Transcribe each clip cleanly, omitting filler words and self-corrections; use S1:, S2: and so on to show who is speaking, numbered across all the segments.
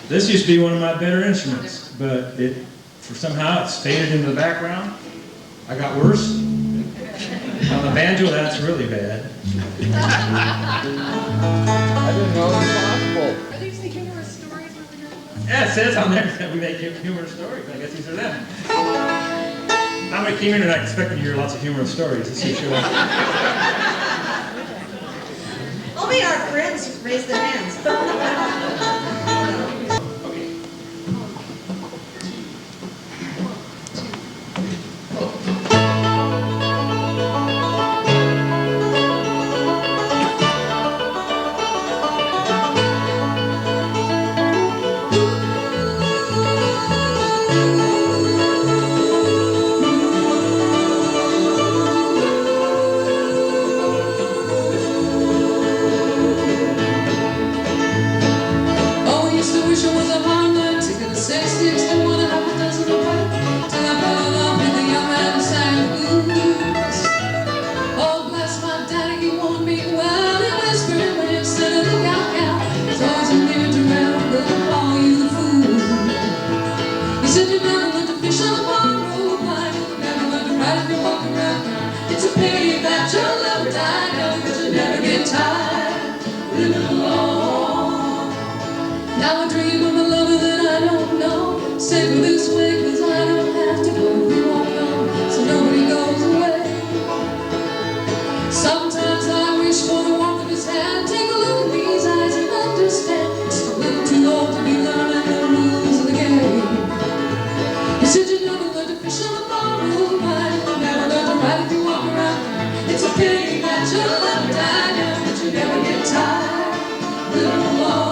S1: This used to be one of my better instruments, but somehow it's faded into the background. I got worse. On the banjo, that's really bad.
S2: I didn't know it was possible.
S3: Are these the humorous stories over here?
S1: Yeah, it says on there that we make humorous stories. I guess these are them. Now I came in and I expected to hear lots of humorous stories. Let's see, sure.
S4: Only our friends raise their hands.
S3: Now I dream of a lover that I don't know. Stay with this way, 'cause I don't have to go. We won't know, so nobody goes away. Sometimes I wish for the warmth of his hand. Take a look in these eyes and understand. It's a little too old to be learning the rules of the game. You said you never learned to fish on the ballroom line. You never learned to ride if you walk around. It's a pity that your love died young, but you never get tired living alone.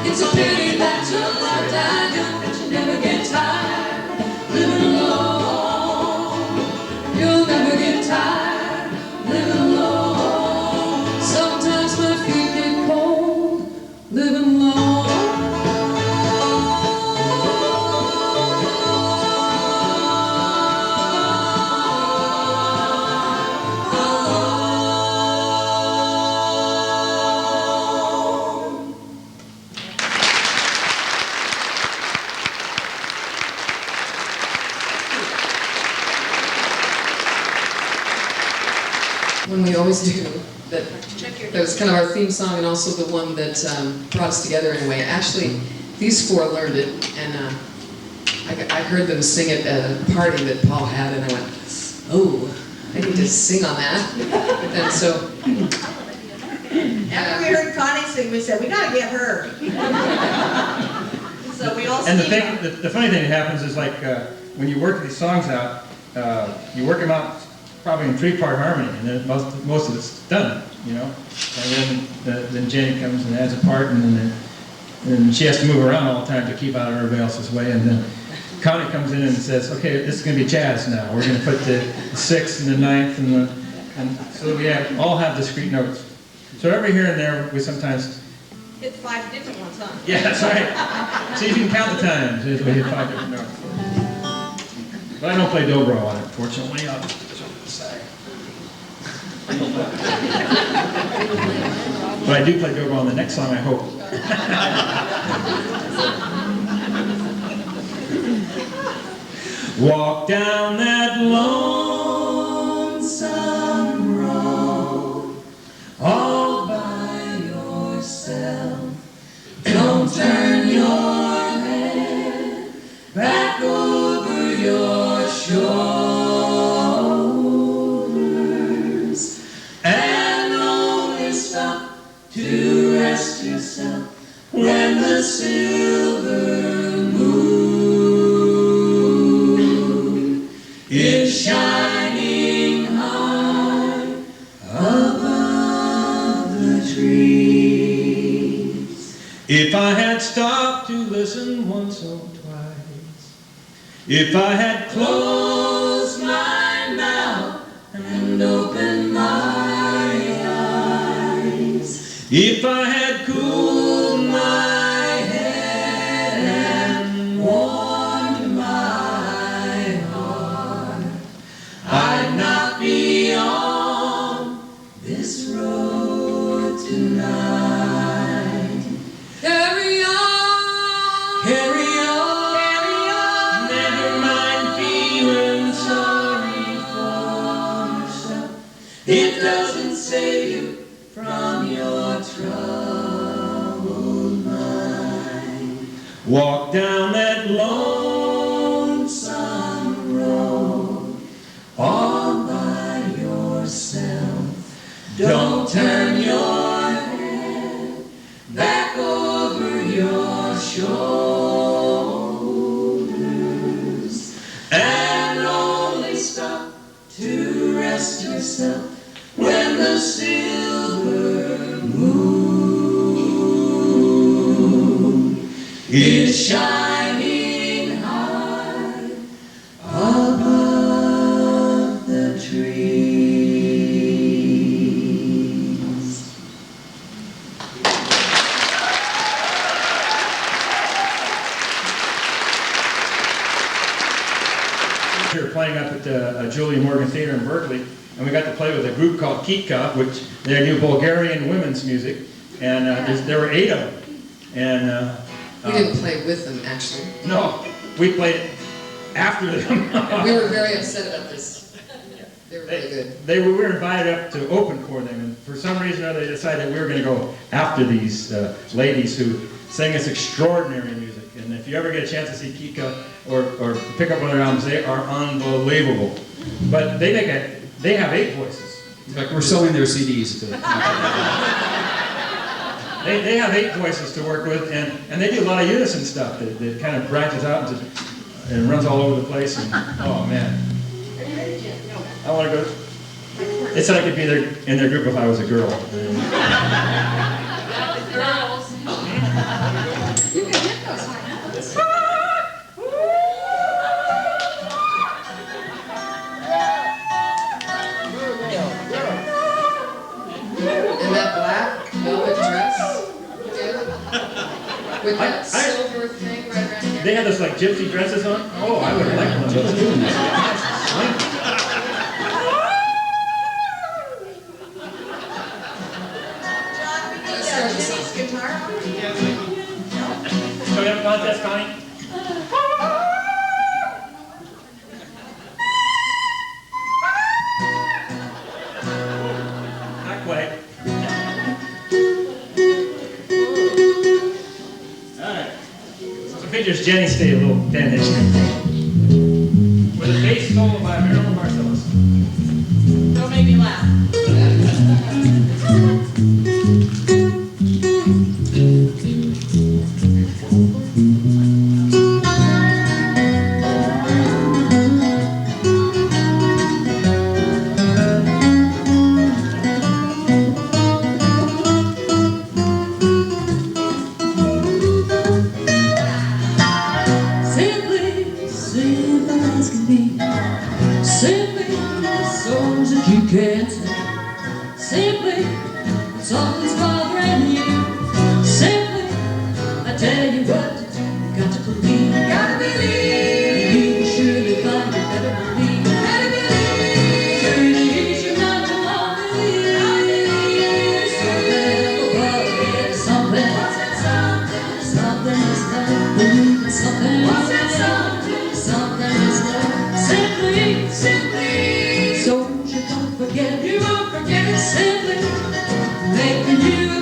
S3: It's a pity that your love died young, but you never get tired living alone. You'll never get tired living alone. Sometimes my feet get cold living alone.
S5: One we always do, that was kind of our theme song and also the one that brought us together in a way. Actually, these four learned it, and I heard them sing it at a party that Paul had, and I went, oh, I need to sing on that. And so...
S4: After we heard Connie sing, we said, we gotta get her. So we all
S1: And
S4: sing.
S1: the funny thing that happens is like when you work these songs out, you work them out probably in three-part harmony, and then most of it's done, you know. And then Jenny comes and adds a part, and she has to move around all the time to keep out of everybody else's way. And then Connie comes in and says, "Okay, this is going to be jazz now. We're going to put the sixth and the ninth and so we all have discrete notes. So every here and there we sometimes
S4: Hit 5 different ones, huh?
S1: yeah, that's right. So you can count the times as we hit 5 different notes. But I don't play dobro on it, fortunately. I'll just put it on the side. But I do play dobro on the next song, I hope. Walk down that lonesome road all by yourself. Don't turn your head.
S3: to rest yourself when the silver moon is shining high above the trees.
S1: If I had stopped to listen once or twice, if I had
S3: Close my mouth and open my eyes,
S1: if I had
S3: cooled my head and warmed my heart, I'd not be on this road tonight. Carry on, carry on, carry on. Never mind feeling sorry for yourself. It doesn't save you from your troubled mind.
S1: walk down that
S3: Lonesome road all by yourself. Don't turn your head back over your shoulders, and only stop to rest yourself when the silver moon is shining high above the trees.
S1: We were playing up at the Julia Morgan Theater in Berkeley, and we got to play with a group called Kitka, which they do Bulgarian women's music, and there were 8 of them. And
S5: We didn't play with them, actually.
S1: no, we played after them.
S5: We were very upset about this. They were really good.
S1: We were invited up to open for them, and for some reason or other, they decided we were going to go after these ladies who sang this extraordinary music. And if you ever get a chance to see Kika or pick up one of their albums, they are unbelievable. But they have 8 voices.
S6: In fact, we're selling their CDs to
S1: They have 8 voices to work with, and they do a lot of unison stuff that kind of branches out and runs all over the place. And, oh man, I want to go. They said I could be in their group if I was a girl.
S4: Girls. You can hit those high notes.
S5: And that black velvet dress, with that silver thing right around here.
S1: They had those like gypsy dresses on. Oh, I would have liked one of those too.
S4: John, we need Jimmy's guitar.
S1: So we have a contest, Connie? Not quite. All right. So features Jenny Stay, a little band-ish thing. With a bass solo by Marilyn Marcellus.
S4: Don't make me laugh.
S3: Simply, simple as can be. Simply, songs that you can't sing. Simply, something's bothering you. Simply, I tell you what, you got to believe. Gotta believe. You will surely find it. Better believe. Better believe. Journey is your not to long believe. Something above it, something. What's that something? Something is there. Believe in something. What's that something? Something is there. Simply, simply. So you don't forget. You won't forget. Simply making you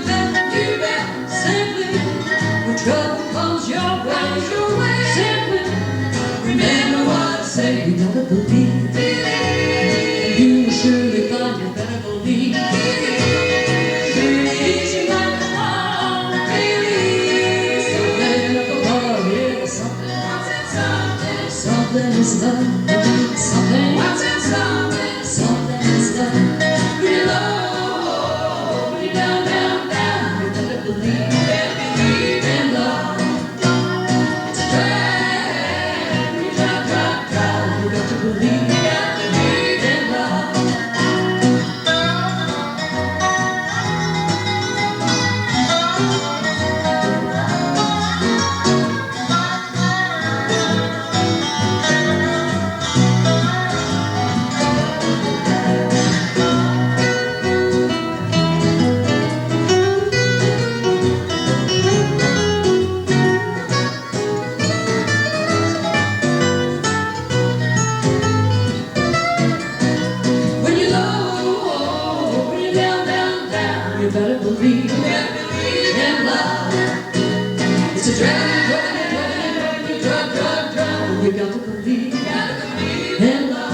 S3: You better believe in love. It's a drug, we got to believe in love.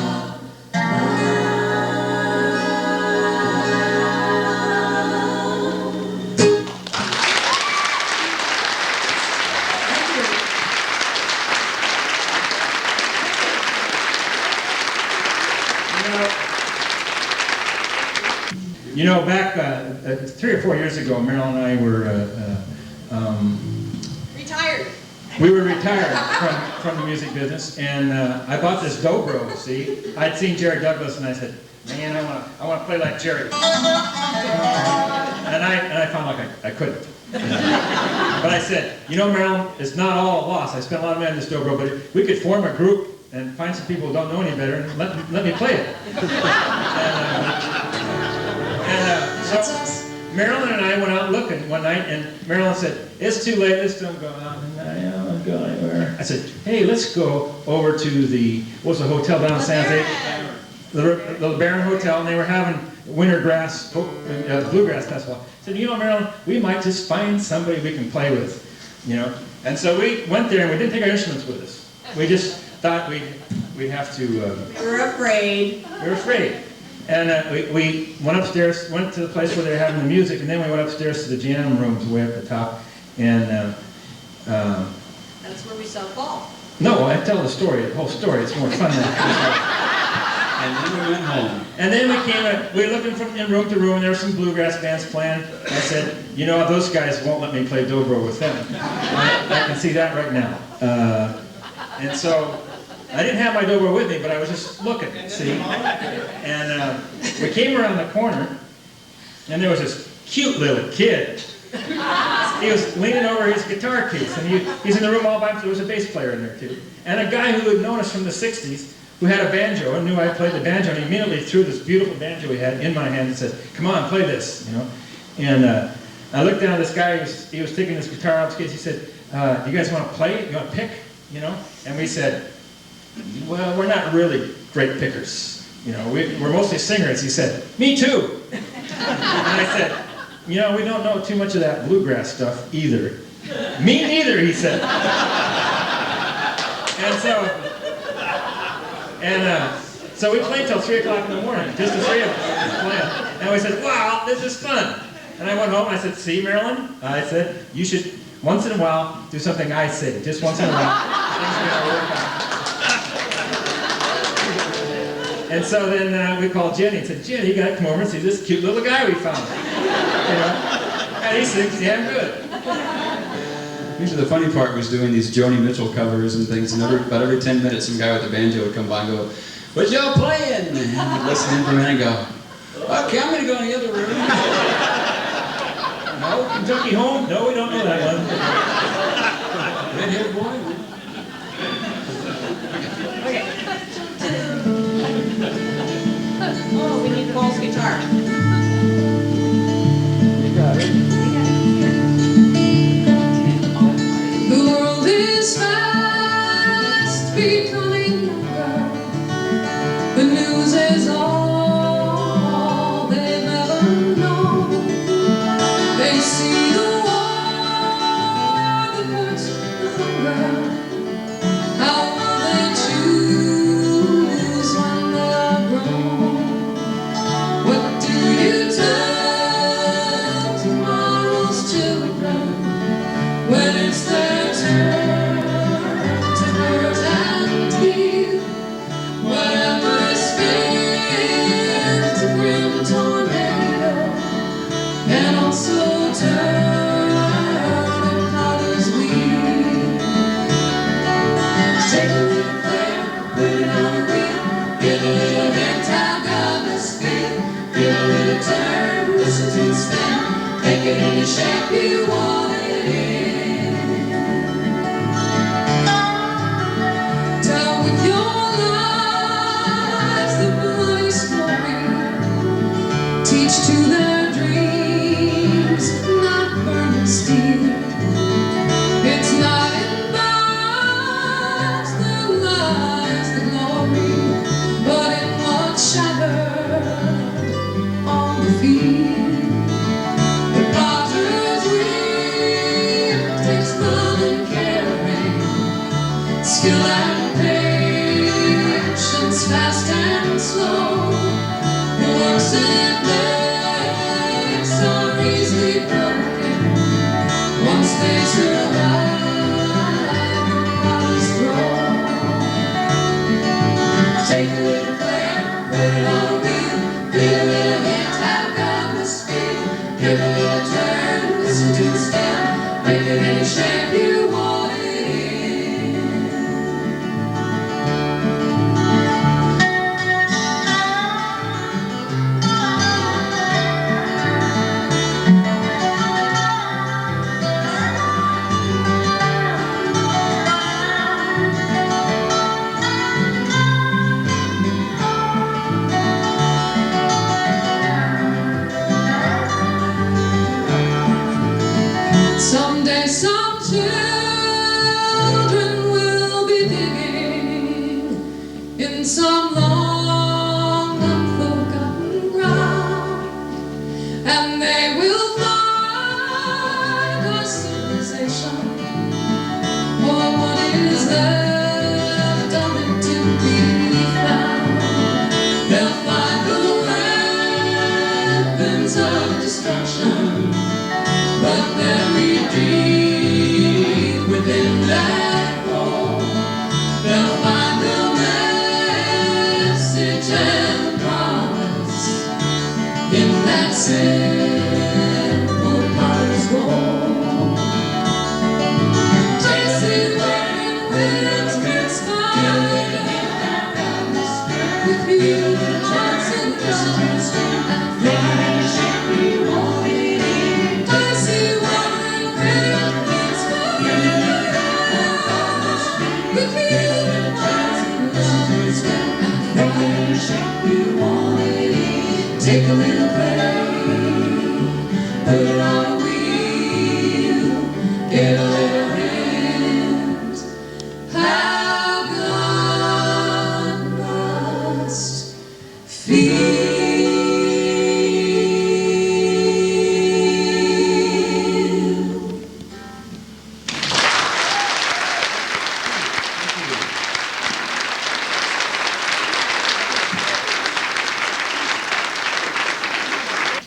S1: You know, back 3 or 4 years ago, Marilyn and I were
S4: Retired.
S1: we were retired from the music business, and I bought this dobro. See, I'd seen Jerry Douglas, and I said, "Man, I want to play like Jerry." And I found like I couldn't. But I said, "You know, Marilyn, it's not all lost. I spent a lot of money on this dobro, but we could form a group and find some people who don't know any better, and let me play it." So Marilyn and I went out looking one night, and Marilyn said, "It's too late, let's don't go out." And I don't go anywhere. I said, "Hey, let's go over to the hotel down in San Jose? The Baron Hotel," and they were having bluegrass festival. I said, "You know, Marilyn, we might just find somebody we can play with, you know." And so we went there, and we didn't take our instruments with us. We just thought we'd have to.
S4: We were afraid.
S1: We were afraid. And we went upstairs, went to the place where they were having the music, and then we went upstairs to the jam rooms way up the top. And
S4: That's where we saw Paul.
S1: no, I tell the story, the whole story. It's more fun than
S6: And then we went home.
S1: And then we were looking from room to room, and there were some bluegrass bands playing. I said, "You know, those guys won't let me play dobro with them." I can see that right now. And so I didn't have my dobro with me, but I was just looking, see? And we came around the corner, and there was this cute little kid. He was leaning over his guitar case, and he's in the room all by himself. There was a bass player in there, too. And a guy who had known us from the 60s, who had a banjo, and knew I played the banjo, and he immediately threw this beautiful banjo he had in my hand and said, "Come on, play this," you know? And I looked down at this guy, he was taking his guitar out of his case. He said, "You guys want to play? You want to pick?" You know? And we said, "Well, we're not really great pickers. You know, we're mostly singers." He said, "Me too." And I said, "You know, we don't know too much of that bluegrass stuff either." "Me neither," he said. So we played till 3 o'clock in the morning, just the three of us playing. And we said, "Wow, this is fun." And I went home and I said, "See, Marilyn," I said, "you should once in a while do something I say, just once in a while. Things are gonna work out." And so then we called Jenny and said, "Jenny, you gotta come over and see this cute little guy we found." You know? And he sings damn good.
S6: Usually the funny part was doing these Joni Mitchell covers and things, and about every 10 minutes some guy with a banjo would come by and go, "What y'all playing?" And I'd listen in for a minute and go, "Okay, I'm gonna go in the other room."
S1: No, Kentucky Home? No, we don't know that one.
S6: Redhead boy.
S4: Okay. Oh, we need Paul's guitar.
S2: You got it.
S3: The world is fast becoming younger. The news is all they've ever known. They see the war, the hurt, the hunger. How will they choose when they are grown? What do you tell tomorrow's children when it's their turn to hurt and heal? Whatever spins a grim tornado can also turn in powder's wheel. Take a little flare, put it on a reel, give a little hint how God must feel. Give a little turn, listen to it spin, make it any shape you want it in. Tell with your lives the bloody story. Teach to their dreams, not burning steel. It's not in bars that lies the glory, but in what's shattered on the field. and they will find our civilization. Oh, what is there?